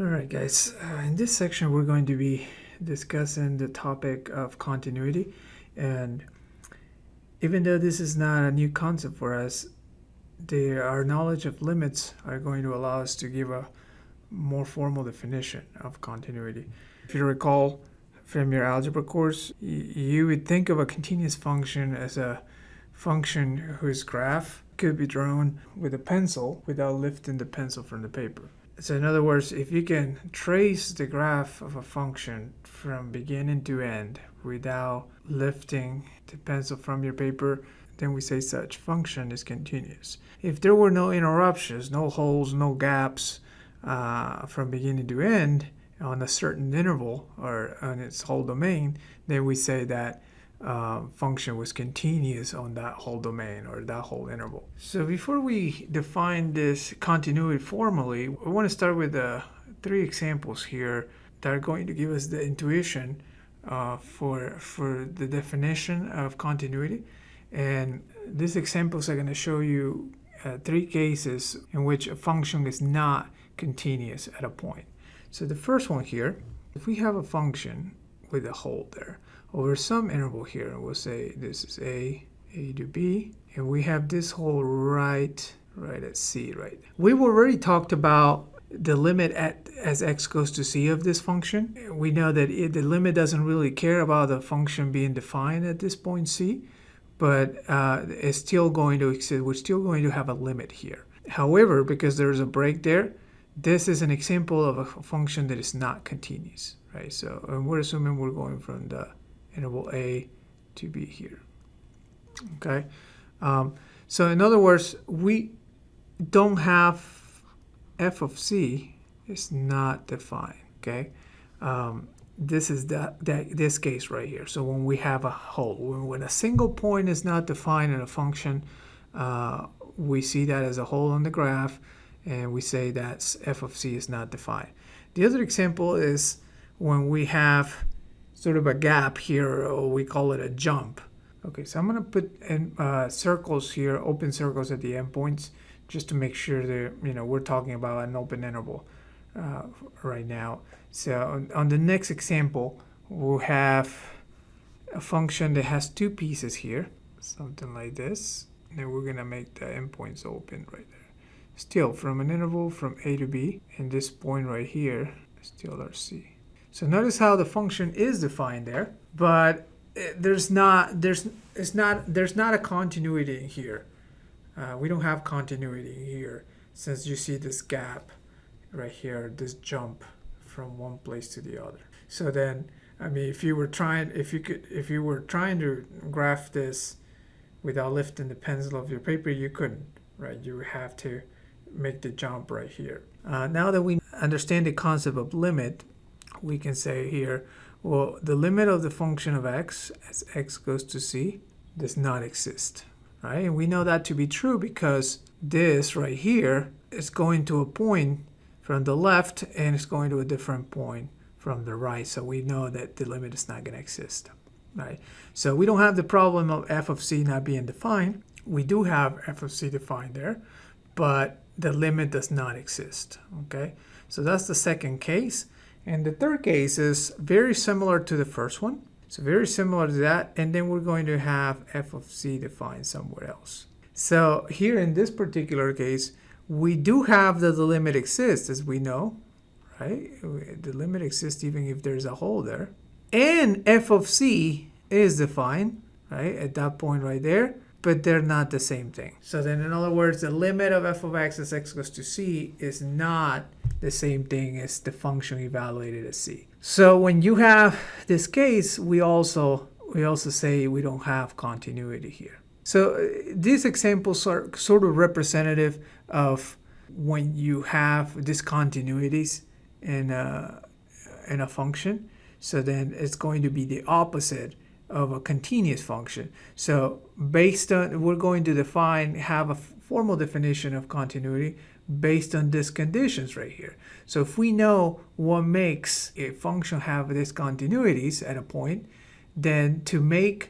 All right, guys. In this section, we're going to be discussing the topic of continuity. And even though this is not a new concept for us, our knowledge of limits are going to allow us to give a more formal definition of continuity. If you recall from your algebra course, you would think of a continuous function as a function whose graph could be drawn with a pencil without lifting the pencil from the paper. So in other words, if you can trace the graph of a function from beginning to end without lifting the pencil from your paper, then we say such function is continuous. If there were no interruptions, no holes, no gaps from beginning to end on a certain interval or on its whole domain, then we say that function was continuous on that whole domain or that whole interval. So before we define this continuity formally, we want to start with three examples here that are going to give us the intuition for the definition of continuity. And these examples are going to show you three cases in which a function is not continuous at a point. So the first one here, if we have a function with a hole there, over some interval here, we'll say this is a to b, and we have this hole right at c, right? We've already talked about the limit as x goes to c of this function. We know that the limit doesn't really care about the function being defined at this point c, but it's still going to exist. We're still going to have a limit here. However, because there's a break there, this is an example of a function that is not continuous, right? So we're assuming we're going from the interval a to b here. Okay, so in other words, we don't have f of c is not defined. Okay, this is this case right here. So when we have a hole, when a single point is not defined in a function, we see that as a hole on the graph, and we say that f of c is not defined. The other example is when we have sort of a gap here, or we call it a jump. Okay, so I'm going to put in circles here, open circles at the endpoints, just to make sure that we're talking about an open interval right now. So on the next example, we'll have a function that has two pieces here, something like this. And then we're going to make the endpoints open right there. Still from an interval from a to b, and this point right here is still our c. So notice how the function is defined there, but there's not a continuity here. We don't have continuity here, since you see this gap right here, this jump from one place to the other. So then, I mean, if you were trying to graph this without lifting the pencil off your paper, you couldn't, right? You would have to make the jump right here. Now that we understand the concept of limit, we can say here, well, the limit of the function of x as x goes to c does not exist, right? And we know that to be true because this right here is going to a point from the left and it's going to a different point from the right. So we know that the limit is not going to exist, right? So we don't have the problem of f of c not being defined. We do have f of c defined there, but the limit does not exist, okay? So that's the second case. And the third case is very similar to the first one. So very similar to that. And then we're going to have f of c defined somewhere else. So here in this particular case, we do have that the limit exists, as we know, right? The limit exists even if there's a hole there. And f of c is defined, right, at that point right there. But they're not the same thing. So then in other words, the limit of f of x as x goes to c is not the same thing as the function evaluated as c. So when you have this case, we also say we don't have continuity here. So these examples are sort of representative of when you have discontinuities in a function. So then it's going to be the opposite of a continuous function. So based on, we're going to have a formal definition of continuity based on these conditions right here. So if we know what makes a function have discontinuities at a point, then to make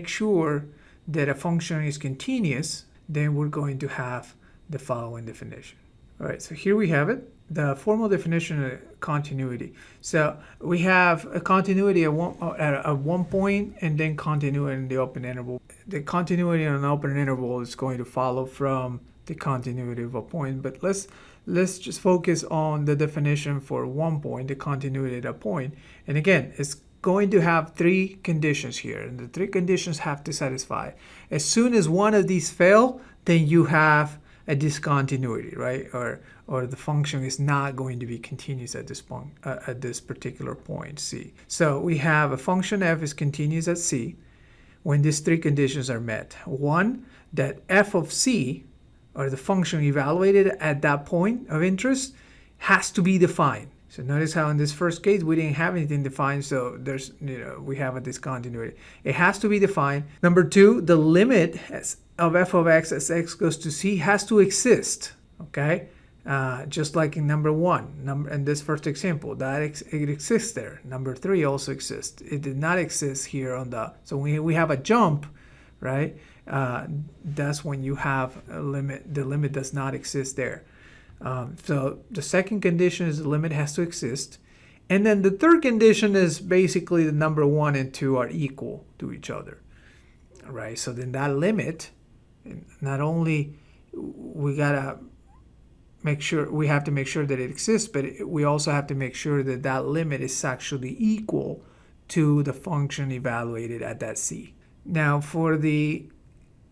sure that a function is continuous, then we're going to have the following definition. All right, so here we have it. the formal definition of continuity. So we have a continuity at one point, and then continuity in the open interval. The continuity in an open interval is going to follow from the continuity of a point, but let's just focus on the definition for 1 point, the continuity at a point. And again, it's going to have three conditions here, and the three conditions have to satisfy. As soon as one of these fail, then you have a discontinuity, right? Or the function is not going to be continuous at this point, at this particular point, C. So we have a function f is continuous at C when these three conditions are met. One, that f of C, or the function evaluated at that point of interest, has to be defined. So notice how in this first case we didn't have anything defined, so there's, we have a discontinuity. It has to be defined. Number two, the limit of f of x as x goes to C has to exist, okay? Just like in number one, in this first example, it exists there. Number three also exists. It did not exist here on so we have a jump, right? That's when you have a limit. The limit does not exist there. So the second condition is the limit has to exist. And then the third condition is basically the number 1 and 2 are equal to each other, right? So then that limit, not only we have to make sure that it exists, but we also have to make sure that that limit is actually equal to the function evaluated at that C. Now for the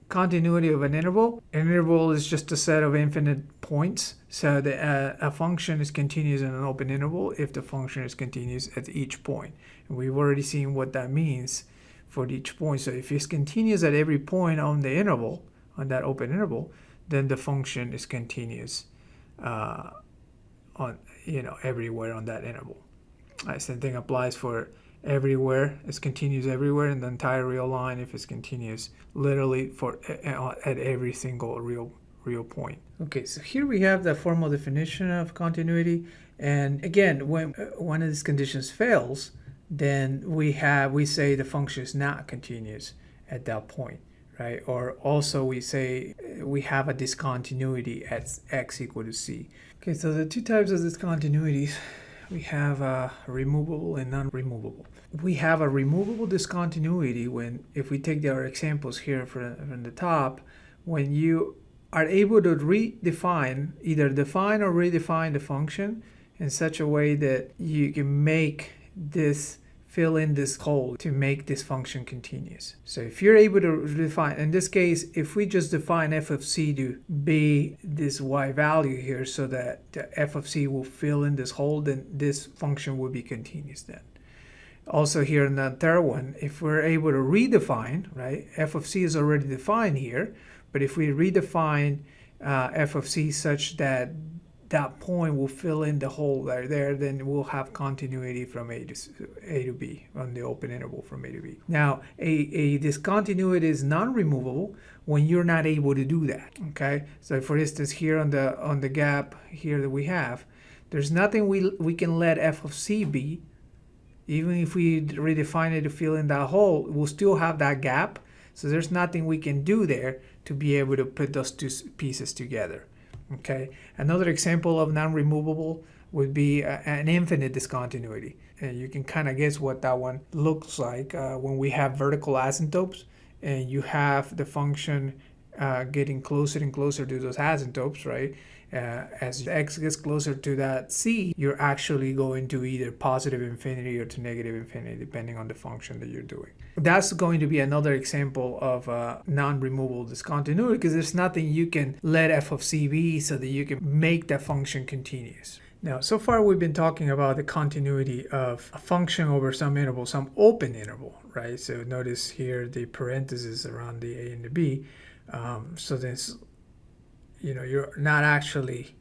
continuity of an interval is just a set of infinite points. So a function is continuous in an open interval if the function is continuous at each point. And we've already seen what that means for each point. So if it's continuous at every point on the interval, on that open interval, then the function is continuous everywhere on that interval. Same thing applies for everywhere. It's continuous everywhere in the entire real line if it's continuous literally at every single real point. Okay, so here we have the formal definition of continuity, and again, when one of these conditions fails, then we say the function is not continuous at that point, right? Or also we say we have a discontinuity at x equal to C. Okay, so the two types of discontinuities, we have removable and non-removable. We have a removable discontinuity if we take our examples here from the top, when you are able to either define or redefine the function in such a way that you can fill in this hole to make this function continuous. So if you're able to define, in this case, if we just define f of C to be this y value here so that the f of C will fill in this hole, then this function will be continuous then. Also here in the third one, if we're able to redefine, right, f of C is already defined here, but if we redefine f of C such that that point will fill in the hole right there, then we'll have continuity from A to B on the open interval from A to B. Now, a discontinuity is non-removable when you're not able to do that. Okay, so for instance, here on the gap here that we have, there's nothing we can let f of C be. Even if we redefine it to fill in that hole, we'll still have that gap. So there's nothing we can do there to be able to put those two pieces together. Okay, another example of non-removable would be an infinite discontinuity. And you can kind of guess what that one looks like when we have vertical asymptotes and you have the function getting closer and closer to those asymptotes, right? As x gets closer to that C, you're actually going to either positive infinity or to negative infinity, depending on the function that you're doing. That's going to be another example of non-removable discontinuity, because there's nothing you can let f of C be so that you can make that function continuous. Now, so far we've been talking about the continuity of a function over some interval, some open interval, right? So notice here the parentheses around the A and the B. So this, you're not actually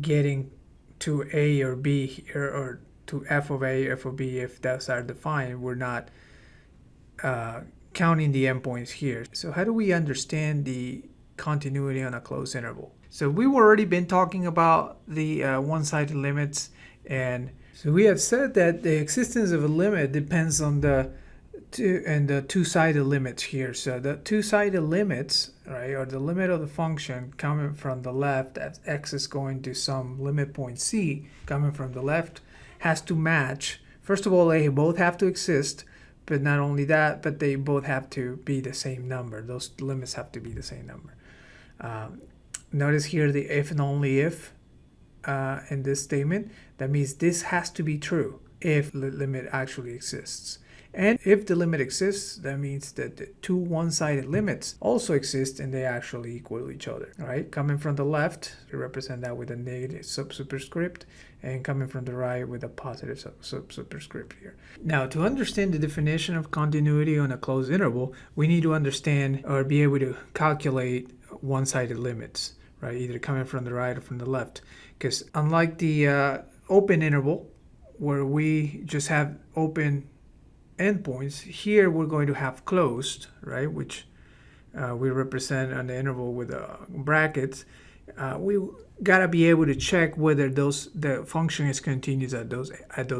getting to A or B here, or to f of A, f of B, if those are defined. We're not counting the endpoints here. So how do we understand the continuity on a closed interval? So we've already been talking about the one-sided limits, and so we have said that the existence of a limit depends on the the two-sided limits here. So the two-sided limits, right, or the limit of the function coming from the left as x is going to some limit point c coming from the left has to match. First of all, they both have to exist, but not only that, but they both have to be the same number. Those limits have to be the same number. Notice here the if and only if in this statement. That means this has to be true if the limit actually exists. And if the limit exists, that means that the two one-sided limits also exist and they actually equal each other, right? Coming from the left, we represent that with a negative superscript, and coming from the right with a positive superscript here. Now, to understand the definition of continuity on a closed interval, we need to understand or be able to calculate one-sided limits, right? Either coming from the right or from the left. Because unlike the open interval, where we just have open endpoints, here we're going to have closed, right, which we represent on the interval with brackets. We gotta be able to check whether the function is continuous at those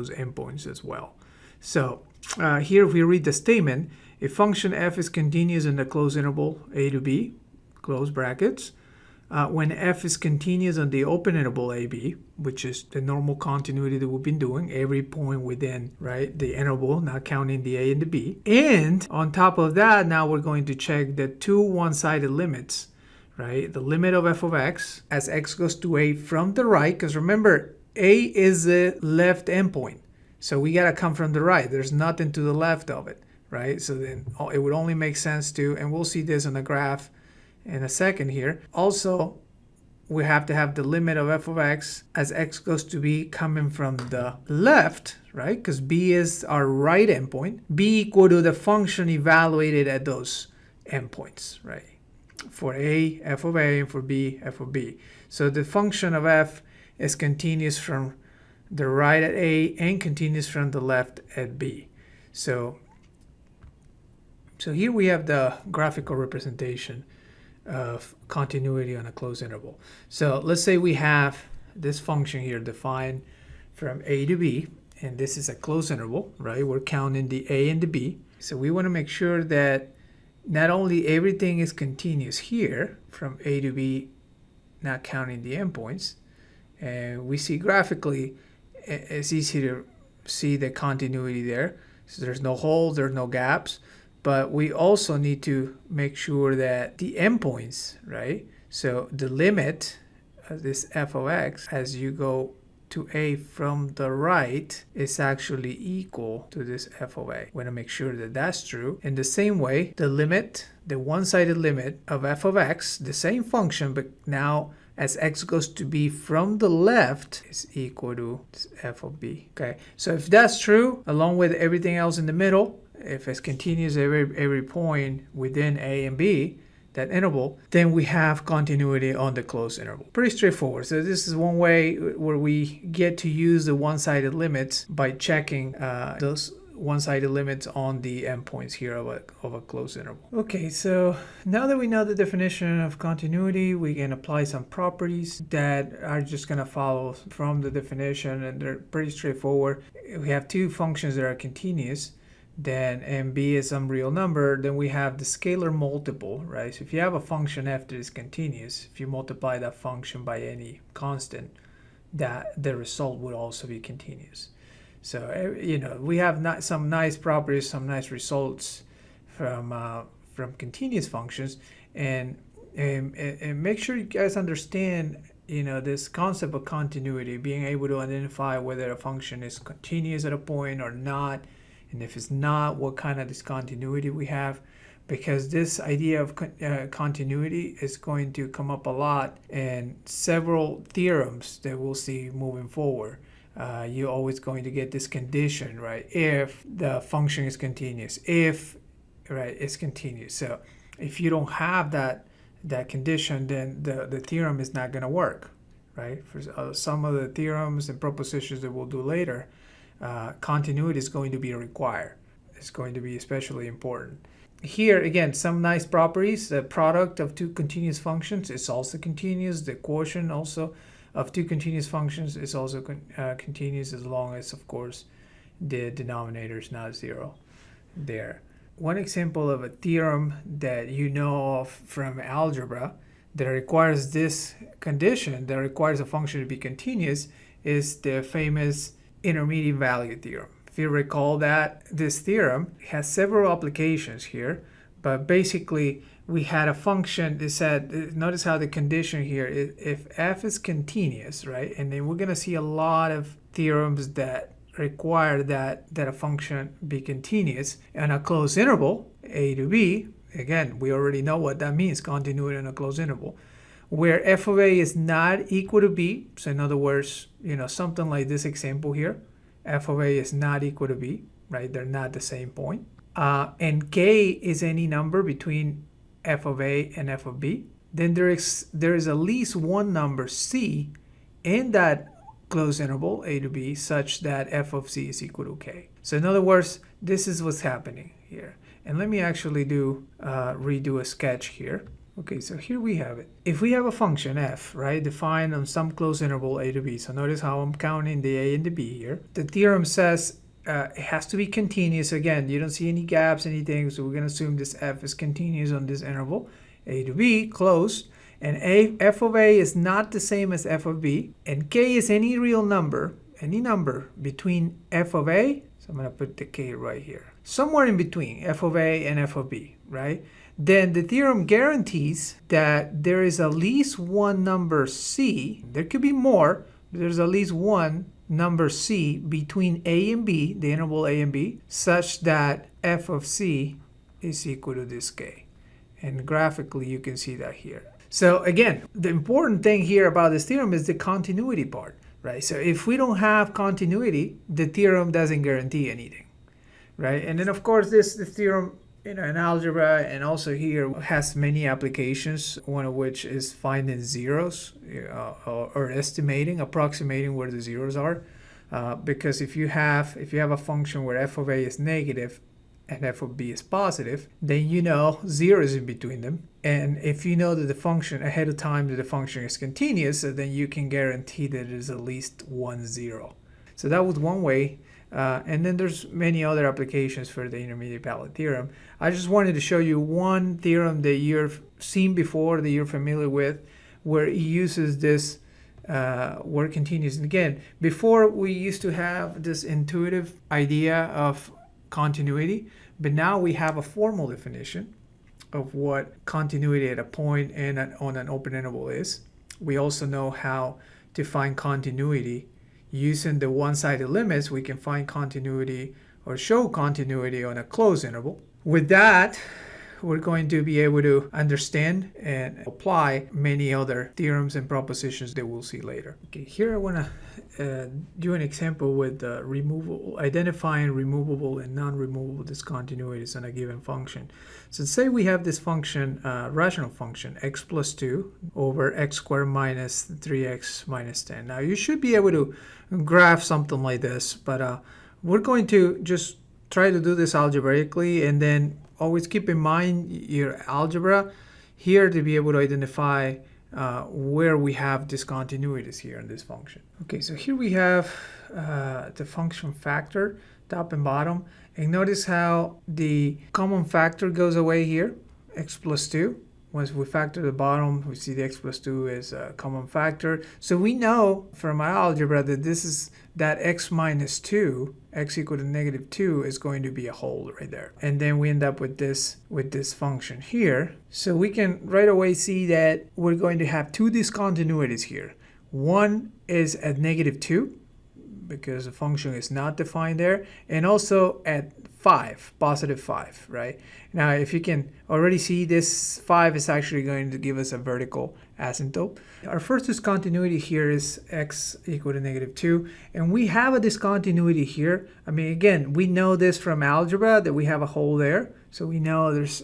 endpoints as well. So here if we read the statement, if function f is continuous in the closed interval a to b, close brackets, when f is continuous on the open interval ab, which is the normal continuity that we've been doing, every point within, right, the interval, not counting the a and the b. And on top of that, now we're going to check the two one-sided limits, right? The limit of f of x as x goes to a from the right, because remember, a is the left endpoint. So we got to come from the right. There's nothing to the left of it, right? So then it would only make sense to, and we'll see this on the graph in a second here. Also, we have to have the limit of f of x as x goes to b coming from the left, right? Because b is our right endpoint. B equal to the function evaluated at those endpoints, right? For a, f of a, and for b, f of b. So the function of f is continuous from the right at a and continuous from the left at b. So here we have the graphical representation of continuity on a closed interval. So let's say we have this function here defined from a to b, and this is a closed interval, right? We're counting the a and the b. So we want to make sure that not only everything is continuous here from a to b, not counting the endpoints, and we see graphically it's easy to see the continuity there. So there's no holes, there's no gaps. But we also need to make sure that the endpoints, right? So the limit of this f of x as you go to a from the right is actually equal to this f of a. We want to make sure that that's true. In the same way, the limit, the one-sided limit of f of x, the same function, but now as x goes to b from the left is equal to f of b. Okay, so if that's true, along with everything else in the middle, if it's continuous every point within a and b, that interval, then we have continuity on the closed interval. Pretty straightforward. So this is one way where we get to use the one-sided limits by checking those one-sided limits on the endpoints here of a closed interval. Okay, so now that we know the definition of continuity, we can apply some properties that are just going to follow from the definition, and they're pretty straightforward. We have two functions that are continuous, then and b is some real number, then we have the scalar multiple, right? So if you have a function f that is continuous, if you multiply that function by any constant, that the result would also be continuous. So we have some nice properties, some nice results from continuous functions, and make sure you guys understand this concept of continuity, being able to identify whether a function is continuous at a point or not. And if it's not, what kind of discontinuity we have, because this idea of continuity is going to come up a lot in several theorems that we'll see moving forward. You're always going to get this condition, right? If the function is continuous, if, right, it's continuous. So if you don't have that condition, then the theorem is not going to work, right? For some of the theorems and propositions that we'll do later, continuity is going to be required. It's going to be especially important. Here, again, some nice properties. The product of two continuous functions is also continuous. The quotient also of two continuous functions is also continuous, as long as, of course, the denominator is not zero. there. One example of a theorem that you know of from algebra that requires this condition, that requires a function to be continuous, is the famous intermediate value theorem. If you recall that, this theorem has several applications here, but basically we had a function that said, notice how the condition here is if f is continuous, right? And then we're going to see a lot of theorems that require that a function be continuous and a closed interval, a to b. Again, we already know what that means, continuity in a closed interval, where f of a is not equal to b. So in other words, something like this example here, f of a is not equal to b, right? They're not the same point. And k is any number between f of a and f of b. Then there is at least one number c in that closed interval a to b such that f of c is equal to k. So in other words, this is what's happening here. And let me actually redo a sketch here. Okay, so here we have it. If we have a function f, right, defined on some closed interval a to b, so notice how I'm counting the a and the b here. The theorem says it has to be continuous. Again, you don't see any gaps, anything, so we're going to assume this f is continuous on this interval, a to b, closed, and f of a is not the same as f of b, and k is any real number, any number between f of a, so I'm going to put the k right here, somewhere in between f of a and f of b, right? Then the theorem guarantees that there is at least one number c, there could be more, but there's at least one number c between a and b, the interval a and b, such that f of c is equal to this k. And graphically you can see that here. So again, the important thing here about this theorem is the continuity part, right? So if we don't have continuity, the theorem doesn't guarantee anything, right? And then of course this theorem in algebra and also here has many applications, one of which is finding zeros or estimating, approximating where the zeros are. Because if you have a function where f of a is negative and f of b is positive, then zero is in between them. And if you know that the function ahead of time that the function is continuous, then you can guarantee that there's at least one zero. So that was one way. And then there's many other applications for the intermediate value theorem. I just wanted to show you one theorem that you've seen before, that you're familiar with, where it uses this word continuous. And again, before we used to have this intuitive idea of continuity, but now we have a formal definition of what continuity at a point and on an open interval is. We also know how to find continuity. Using the one-sided limits, we can find continuity or show continuity on a closed interval. With that, we're going to be able to understand and apply many other theorems and propositions that we'll see later. Okay, here I want to do an example with identifying removable and non-removable discontinuities on a given function. So say we have this function, rational function, x plus 2 over x squared minus 3x minus 10. Now you should be able to graph something like this, but we're going to just try to do this algebraically, and then always keep in mind your algebra here to be able to identify where we have discontinuities here in this function. Okay, so here we have the function factor, top and bottom, and notice how the common factor goes away here, x plus 2. Once we factor the bottom, we see the x plus 2 is a common factor. So we know from our algebra that x minus 2, x equal to negative 2, is going to be a whole right there. And then we end up with this function here. So we can right away see that we're going to have two discontinuities here. One is at negative 2, because the function is not defined there, and also at 5, positive 5, right? Now, if you can already see, this 5 is actually going to give us a vertical asymptote. Our first discontinuity here is x equal to negative 2, and we have a discontinuity here. I mean, again, we know this from algebra that we have a hole there, so we know there's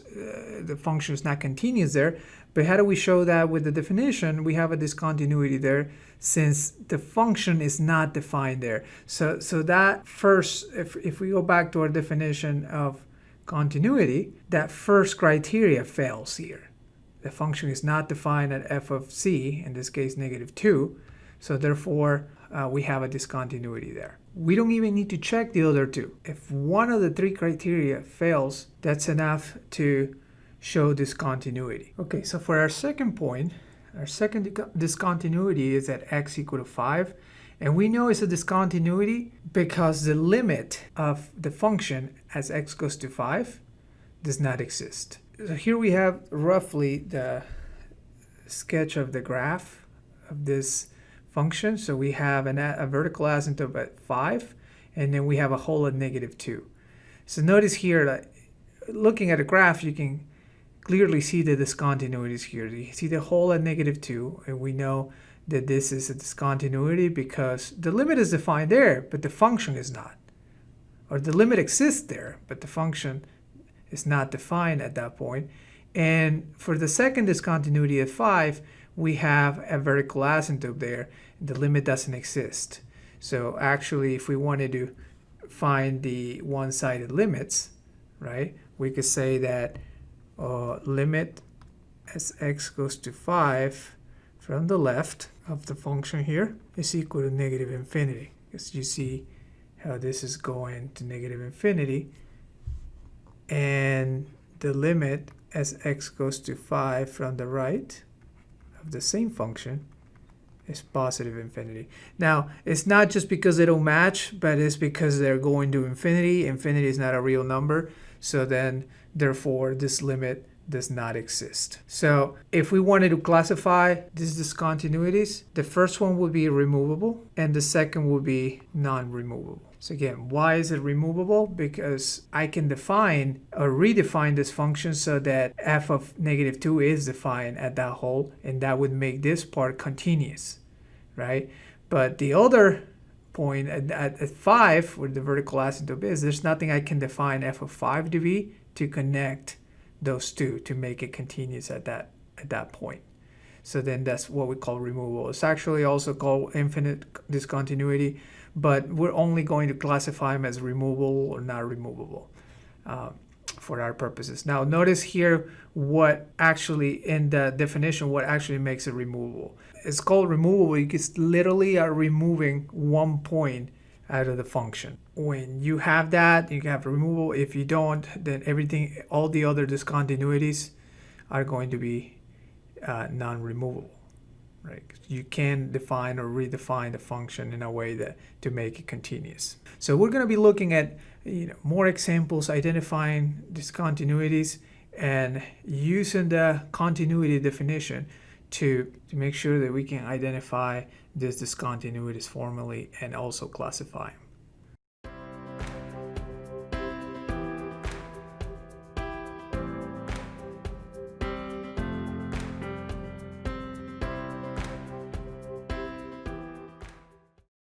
the function is not continuous there. But how do we show that with the definition? We have a discontinuity there since the function is not defined there. So that first, if we go back to our definition of continuity, that first criteria fails here. The function is not defined at f of c, in this case negative 2, so therefore we have a discontinuity there. we don't even need to check the other two. If one of the three criteria fails, that's enough to show discontinuity. Okay, so for our second point, our second discontinuity is at x equal to 5. And we know it's a discontinuity because the limit of the function as x goes to 5 does not exist. So here we have roughly the sketch of the graph of this function. So we have a vertical asymptote at 5, and then we have a hole at -2. So notice here that looking at a graph, you can clearly see the discontinuities here. You see the hole at -2, and we know that this is a discontinuity because the limit is defined there, but the function is not. Or the limit exists there, but the function is not defined at that point. And for the second discontinuity at 5, we have a vertical asymptote there. The limit doesn't exist. So actually, if we wanted to find the one-sided limits, right, we could say that limit as x goes to 5 from the left of the function here is equal to -infinity. Because you see how this is going to -infinity. And the limit as x goes to 5 from the right of the same function is +infinity. Now, it's not just because they don't match, but it's because they're going to infinity. Infinity is not a real number, so then therefore this limit does not exist. So if we wanted to classify these discontinuities, the first one would be removable and the second would be non-removable. So again, why is it removable? Because I can define or redefine this function so that f of -2 is defined at that hole, and that would make this part continuous, right? But the other point at 5, where the vertical asymptote is, there's nothing I can define f of 5 to be to connect those two to make it continuous at that point. So then that's what we call removable. It's actually also called infinite discontinuity, but we're only going to classify them as removable or not removable for our purposes. Now notice here what actually in the definition, what actually makes it removable. It's called removable because literally are removing one point out of the function. When you have that, you can have removable. If you don't, then everything, all the other discontinuities are going to be non-removable, right? You can define or redefine the function in a way that to make it continuous. So we're going to be looking at more examples identifying discontinuities and using the continuity definition to make sure that we can identify these discontinuities formally and also classify.